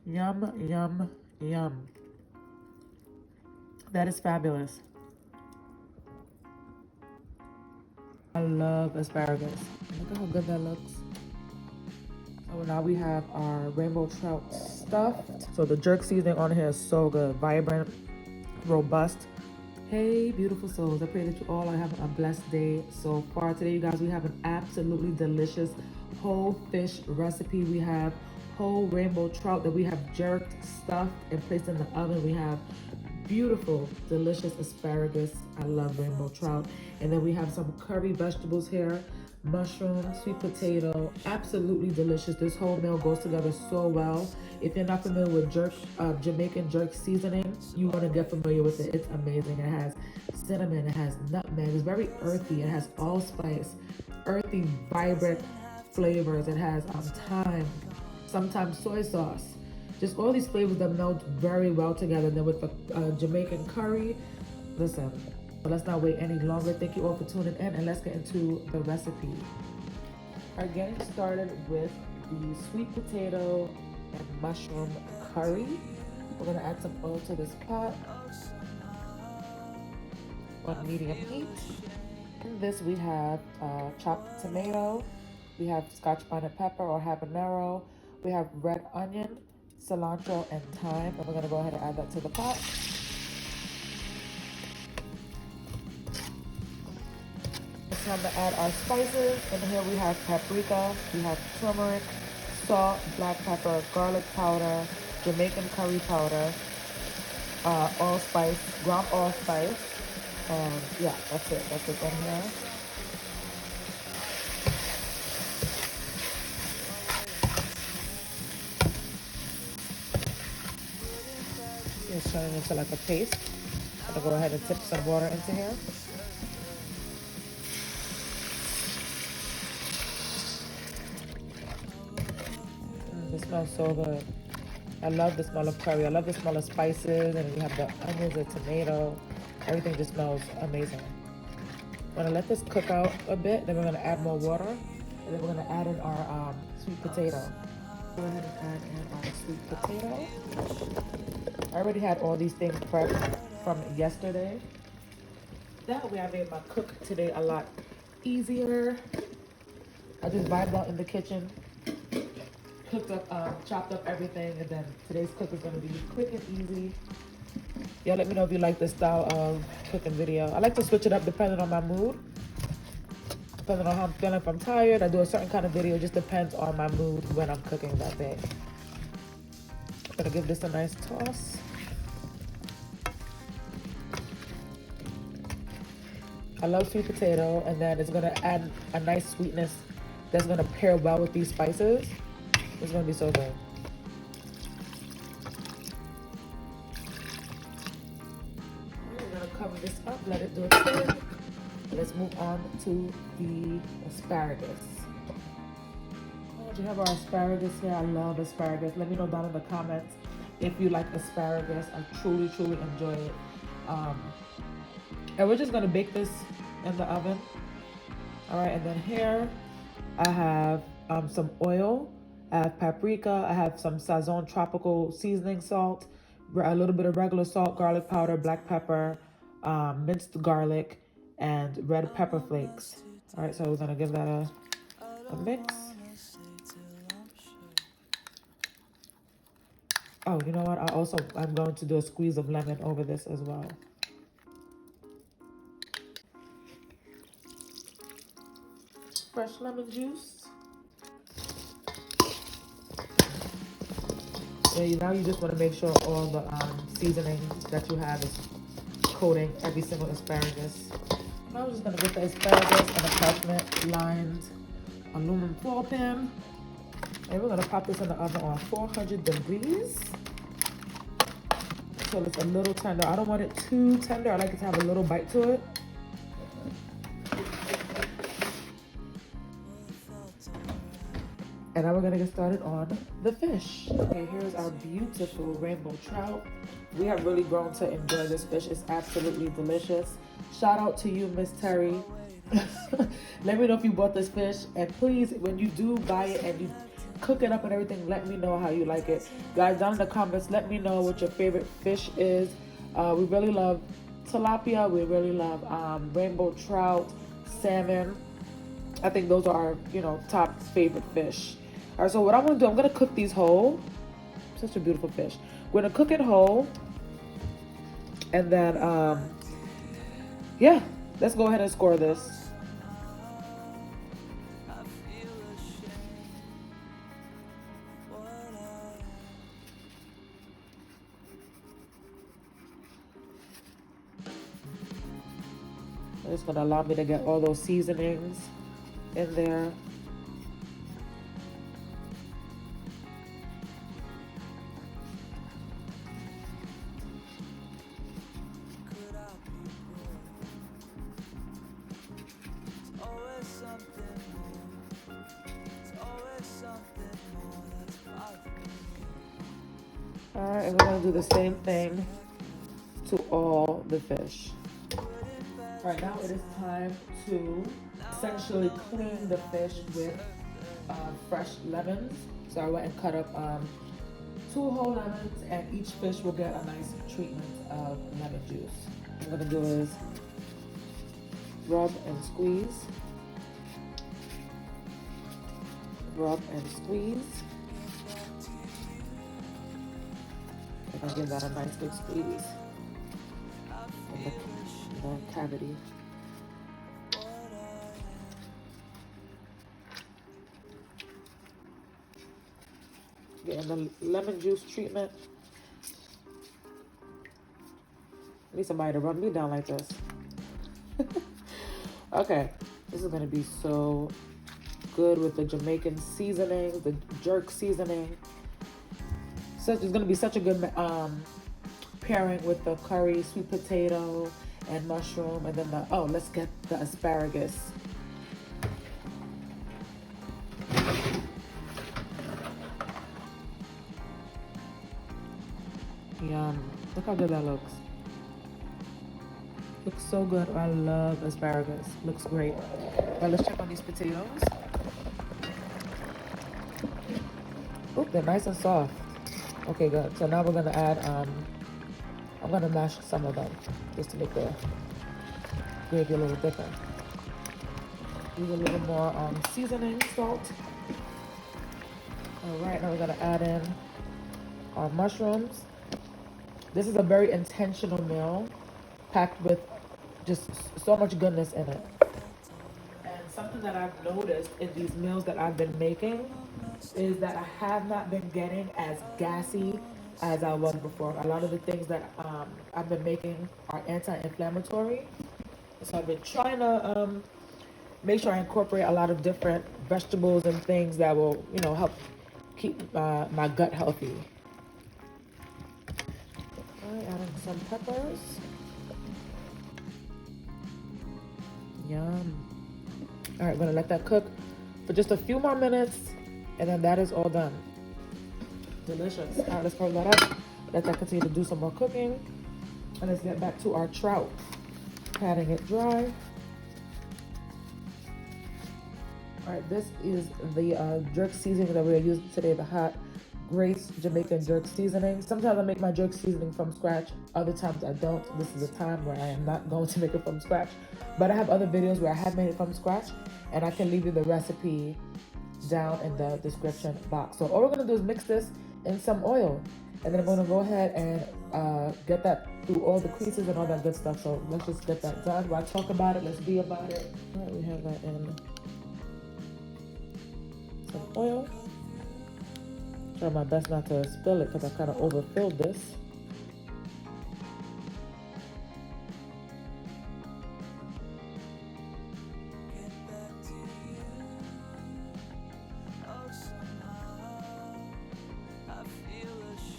Yum, yum, yum. That is fabulous. I love asparagus. Look at how good that looks. So now we have our rainbow trout stuffed. So the jerk seasoning on here is so good. Vibrant, robust. Hey, beautiful souls. I pray that you all are having a blessed day so far. Today, you guys, we have an absolutely delicious whole fish recipe. We have whole rainbow trout that we have jerked, stuffed, and placed in the oven. We have beautiful, delicious asparagus. I love rainbow trout. And then we have some curry vegetables here, mushroom, sweet potato, absolutely delicious. This whole meal goes together so well. If you're not familiar with Jamaican jerk seasoning, you want to get familiar with it. It's amazing. It has cinnamon, it has nutmeg, it's very earthy, it has allspice, earthy, vibrant flavors. It has thyme, sometimes soy sauce. Just all these flavors that melt very well together. And then with the Jamaican curry, listen, but let's not wait any longer. Thank you all for tuning in, and let's get into the recipe. All right, getting started with the sweet potato and mushroom curry. We're gonna add some oil to this pot on medium heat. In this we have chopped tomato, we have scotch bonnet pepper or habanero, we have red onion, cilantro, and thyme. And we're gonna go ahead and add that to the pot. It's time to add our spices. And here we have paprika, we have turmeric, salt, black pepper, garlic powder, Jamaican curry powder, allspice, ground allspice, and yeah, that's it. That's it in here. It's turning into like a paste. I'm gonna go ahead and tip some water into here. This smells so good. I love the smell of curry. I love the smell of spices, and we have the onions, the tomato. Everything just smells amazing. I'm gonna let this cook out a bit. Then we're gonna add more water, and then we're gonna add in our sweet potato. Go ahead and add in our sweet potato. I already had all these things prepped from yesterday. That way I made my cook today a lot easier. I just vibed out in the kitchen, cooked up, chopped up everything, and then today's cook is gonna be quick and easy. Y'all let me know if you like this style of cooking video. I like to switch it up depending on my mood. Depending on how I'm feeling. If I'm tired, I do a certain kind of video. It just depends on my mood when I'm cooking that day. I'm gonna give this a nice toss. I love sweet potato, and then it's gonna add a nice sweetness that's gonna pair well with these spices. It's gonna be so good. We're gonna cover this up, let it do its thing. Let's move on to the asparagus. We have our asparagus here. I love asparagus. Let me know down in the comments if you like asparagus. I truly, truly enjoy it. And we're just gonna bake this in the oven. All right, and then here I have some oil. I have paprika. I have some Sazon tropical seasoning salt, a little bit of regular salt, garlic powder, black pepper, minced garlic, and red pepper flakes. All right, so we're gonna give that a mix. Oh, you know what? I'm going to do a squeeze of lemon over this as well. Fresh lemon juice. Yeah, now you just want to make sure all the seasoning that you have is coating every single asparagus. Now I'm just going to get the asparagus in a parchment lined aluminum foil pan. And we're going to pop this in the oven on 400 degrees. So it's a little tender. I don't want it too tender. I like it to have a little bite to it. And now we're gonna get started on the fish. Okay, here's our beautiful rainbow trout. We have really grown to enjoy this fish. It's absolutely delicious. Shout out to you, Miss Terry. Let me know if you bought this fish. And please, when you do buy it and you cook it up and everything. Let me know how you like it. Guys, down in the comments, let me know what your favorite fish is. We really love tilapia. We really love rainbow trout, salmon. I think those are our, top favorite fish. All right, so what I'm gonna do, I'm gonna cook these whole. Such a beautiful fish. We're gonna cook it whole. And then, yeah, let's go ahead and score this. It's gonna allow me to get all those seasonings in there. All right, and we're gonna do the same thing to all the fish. All right, now it is time to essentially clean the fish with fresh lemons. So I went and cut up 2 whole lemons, and each fish will get a nice treatment of lemon juice. What I'm gonna do is rub and squeeze. Rub and squeeze. I'm gonna give that a nice big squeeze in the cavity. Getting the lemon juice treatment. I need somebody to rub me down like this. Okay, this is gonna be so good with the Jamaican seasoning, the jerk seasoning. So it's gonna be such a good pairing with the curry, sweet potato, and mushroom, and then let's get the asparagus. Yum. Look how good that looks. Looks so good. I love asparagus. Looks great. All right, let's check on these potatoes. Oop, they're nice and soft. Okay, good. So now we're gonna add, I'm gonna mash some of them just to make the gravy a little thicker. Use a little more seasoning, salt. All right, now we're gonna add in our mushrooms. This is a very intentional meal, packed with just so much goodness in it. And something that I've noticed in these meals that I've been making is that I have not been getting as gassy as I was before. A lot of the things that I've been making are anti-inflammatory. So I've been trying to make sure I incorporate a lot of different vegetables and things that will, help keep my gut healthy. All right, adding some peppers. Yum. All right, we're gonna let that cook for just a few more minutes, and then that is all done. Delicious. All right, let's cover that up. Let that continue to do some more cooking. And let's get back to our trout. Patting it dry. All right, this is the jerk seasoning that we're using today, the hot Grace Jamaican jerk seasoning. Sometimes I make my jerk seasoning from scratch. Other times I don't. This is a time where I am not going to make it from scratch. But I have other videos where I have made it from scratch, and I can leave you the recipe down in the description box. So all we're gonna do is mix this in some oil, and then I'm gonna go ahead and get that through all the creases and all that good stuff. So let's just get that done. While I talk about it, let's be about it. All right, we have that in some oil. Try my best not to spill it because I kind of overfilled this.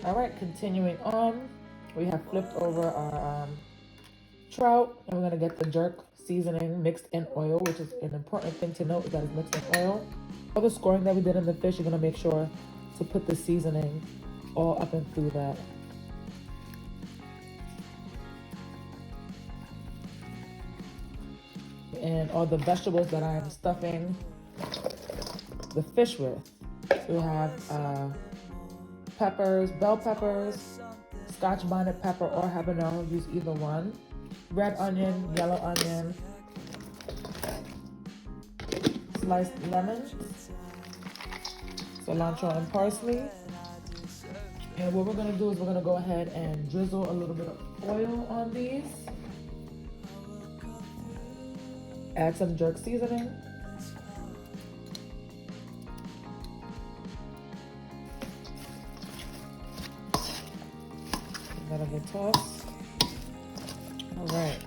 All right, continuing on, we have flipped over our trout, and we're gonna get the jerk seasoning mixed in oil, which is an important thing to note, that it's mixed in oil. All the scoring that we did in the fish, you're gonna make sure to put the seasoning all up and through that. And all the vegetables that I am stuffing the fish with. We have peppers, bell peppers, scotch bonnet pepper or habanero, use either one. Red onion, yellow onion, sliced lemons, cilantro and parsley. And what we're gonna do is we're gonna go ahead and drizzle a little bit of oil on these. Add some jerk seasoning. That will toss. All right,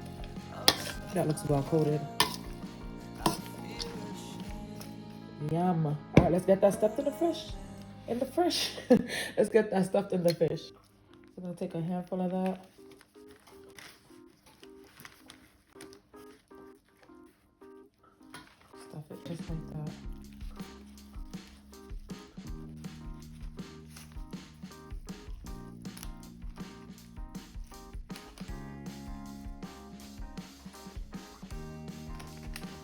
that looks well coated. Yum. All right, let's get that stuffed in the fish. Let's get that stuffed in the fish. So I'm gonna take a handful of that. Stuff it just like that.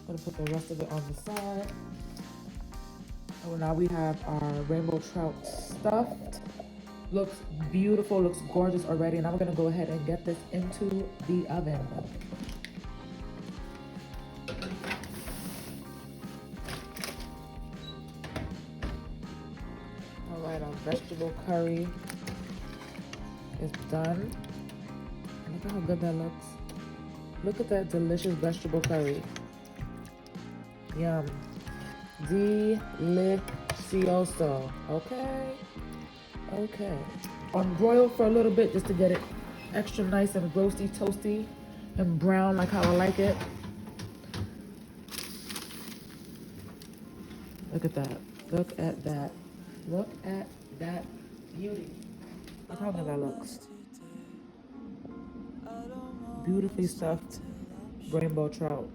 I'm gonna put the rest of it on the side. Oh, now we have our rainbow trout stuffed. Looks beautiful, looks gorgeous already. And I'm gonna go ahead and get this into the oven. All right, our vegetable curry is done. Look at how good that looks. Look at that delicious vegetable curry. Yum. Delicioso. Okay. Okay. On broil for a little bit just to get it extra nice and roasty, toasty, and brown like how I like it. Look at that. Look at that. Look at that beauty. Look how good that looks. Beautifully stuffed rainbow trout.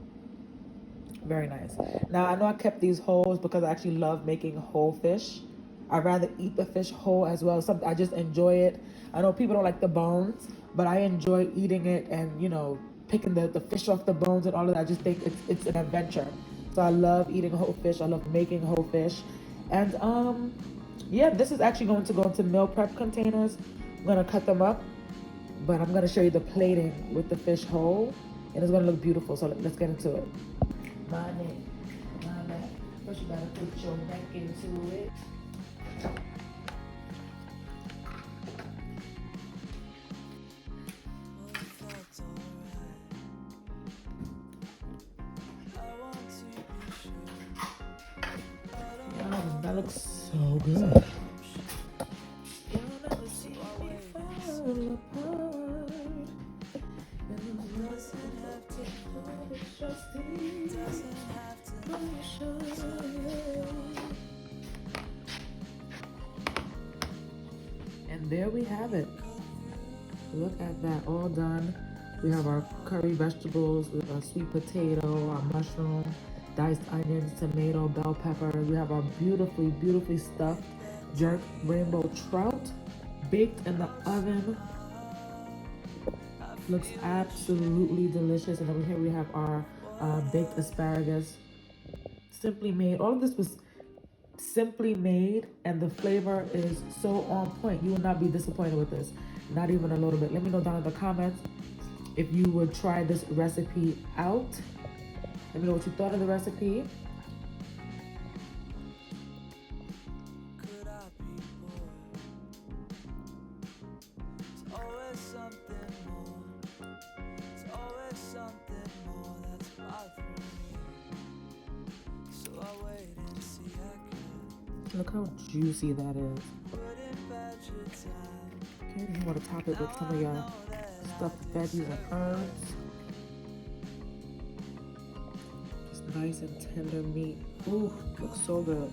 Very nice. Now, I know I kept these whole because I actually love making whole fish. I'd rather eat the fish whole as well. I just enjoy it. I know people don't like the bones, but I enjoy eating it and, you know, picking the fish off the bones and all of that. I just think it's an adventure. So I love eating whole fish. I love making whole fish. And, yeah, this is actually going to go into meal prep containers. I'm going to cut them up, but I'm going to show you the plating with the fish whole. And it's going to look beautiful. So let's get into it. My neck. First you gotta put your neck into it. That looks so good. And there we have it. Look at that, all done. We have our curry vegetables with a sweet potato, our mushroom, diced onions, tomato, bell pepper. We have our beautifully stuffed jerk rainbow trout baked in the oven. Looks absolutely delicious. And over here we have our baked asparagus. Simply made. All of this was simply made, and the flavor is so on point. You will not be disappointed with this, not even a little bit. Let me know down in the comments if you would try this recipe out. Let me know what you thought of the recipe. Look how juicy that is. Okay, you want to top it with some of your stuffed veggies and herbs. Just nice and tender meat. Ooh, looks so good.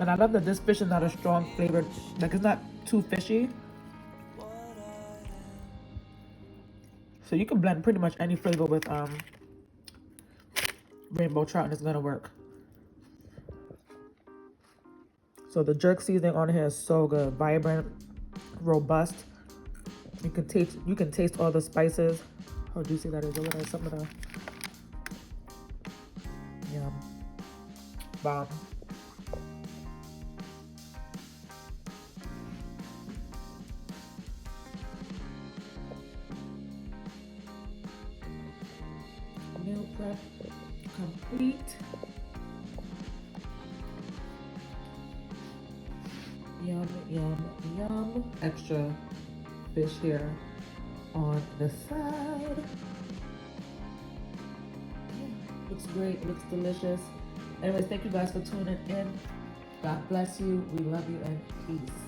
And I love that this fish is not a strong flavored, like it's not too fishy. So you can blend pretty much any flavor with rainbow trout and it's gonna work. So So the jerk seasoning on here is so good, vibrant, robust. You can taste all the spices. How juicy that is. Look at some of the yum. Bomb. Meal prep complete. Yum, yum, yum. Extra fish here on the side. Yeah, looks great, looks delicious. Anyways, thank you guys for tuning in. God bless you. We love you and peace.